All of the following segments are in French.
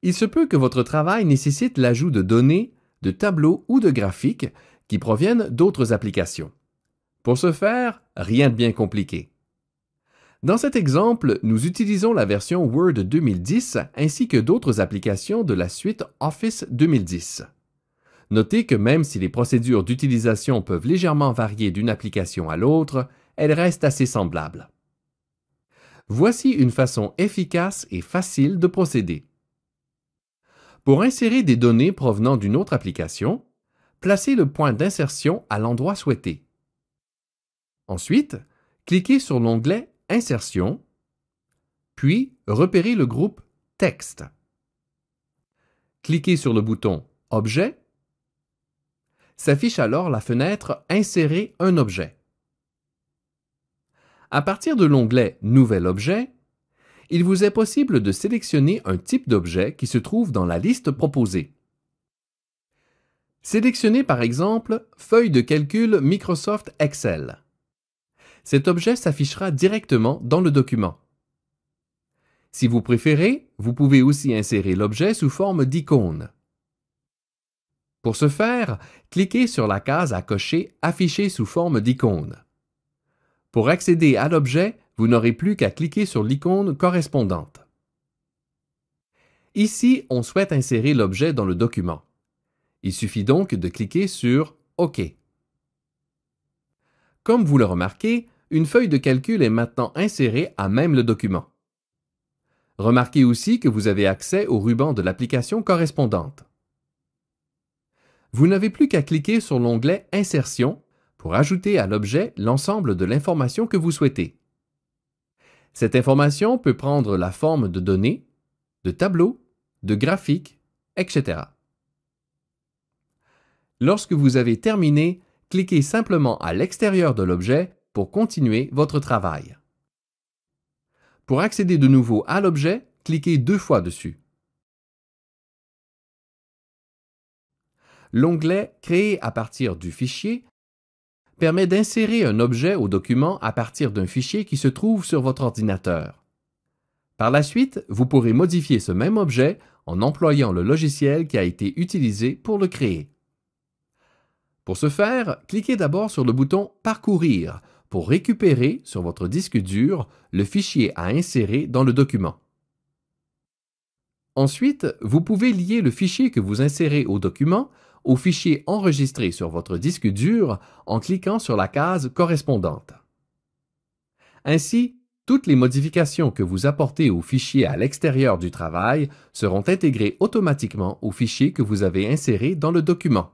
Il se peut que votre travail nécessite l'ajout de données, de tableaux ou de graphiques qui proviennent d'autres applications. Pour ce faire, rien de bien compliqué. Dans cet exemple, nous utilisons la version Word 2010 ainsi que d'autres applications de la suite Office 2010. Notez que même si les procédures d'utilisation peuvent légèrement varier d'une application à l'autre, elles restent assez semblables. Voici une façon efficace et facile de procéder. Pour insérer des données provenant d'une autre application, placez le point d'insertion à l'endroit souhaité. Ensuite, cliquez sur l'onglet Insertion, puis repérez le groupe Texte. Cliquez sur le bouton Objet. S'affiche alors la fenêtre Insérer un objet. À partir de l'onglet Nouvel objet, il vous est possible de sélectionner un type d'objet qui se trouve dans la liste proposée. Sélectionnez par exemple Feuille de calcul Microsoft Excel. Cet objet s'affichera directement dans le document. Si vous préférez, vous pouvez aussi insérer l'objet sous forme d'icône. Pour ce faire, cliquez sur la case à cocher Afficher sous forme d'icône. Pour accéder à l'objet, vous n'aurez plus qu'à cliquer sur l'icône correspondante. Ici, on souhaite insérer l'objet dans le document. Il suffit donc de cliquer sur OK. Comme vous le remarquez, une feuille de calcul est maintenant insérée à même le document. Remarquez aussi que vous avez accès au ruban de l'application correspondante. Vous n'avez plus qu'à cliquer sur l'onglet Insertion pour ajouter à l'objet l'ensemble de l'information que vous souhaitez. Cette information peut prendre la forme de données, de tableaux, de graphiques, etc. Lorsque vous avez terminé, cliquez simplement à l'extérieur de l'objet pour continuer votre travail. Pour accéder de nouveau à l'objet, cliquez 2 fois dessus. L'onglet Créer à partir du fichier permet d'insérer un objet au document à partir d'un fichier qui se trouve sur votre ordinateur. Par la suite, vous pourrez modifier ce même objet en employant le logiciel qui a été utilisé pour le créer. Pour ce faire, cliquez d'abord sur le bouton Parcourir pour récupérer sur votre disque dur le fichier à insérer dans le document. Ensuite, vous pouvez lier le fichier que vous insérez au document au fichier enregistré sur votre disque dur en cliquant sur la case correspondante. Ainsi, toutes les modifications que vous apportez au fichier à l'extérieur du travail seront intégrées automatiquement au fichier que vous avez inséré dans le document.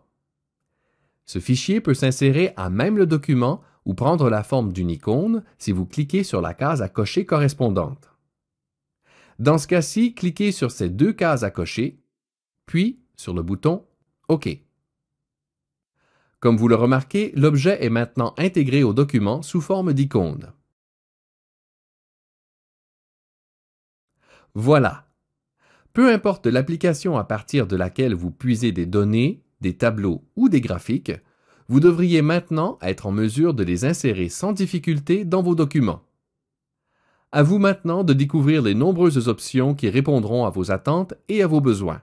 Ce fichier peut s'insérer à même le document ou prendre la forme d'une icône si vous cliquez sur la case à cocher correspondante. Dans ce cas-ci, cliquez sur ces 2 cases à cocher, puis sur le bouton OK. Comme vous le remarquez, l'objet est maintenant intégré au document sous forme d'icône. Voilà. Peu importe l'application à partir de laquelle vous puisez des données, des tableaux ou des graphiques, vous devriez maintenant être en mesure de les insérer sans difficulté dans vos documents. À vous maintenant de découvrir les nombreuses options qui répondront à vos attentes et à vos besoins.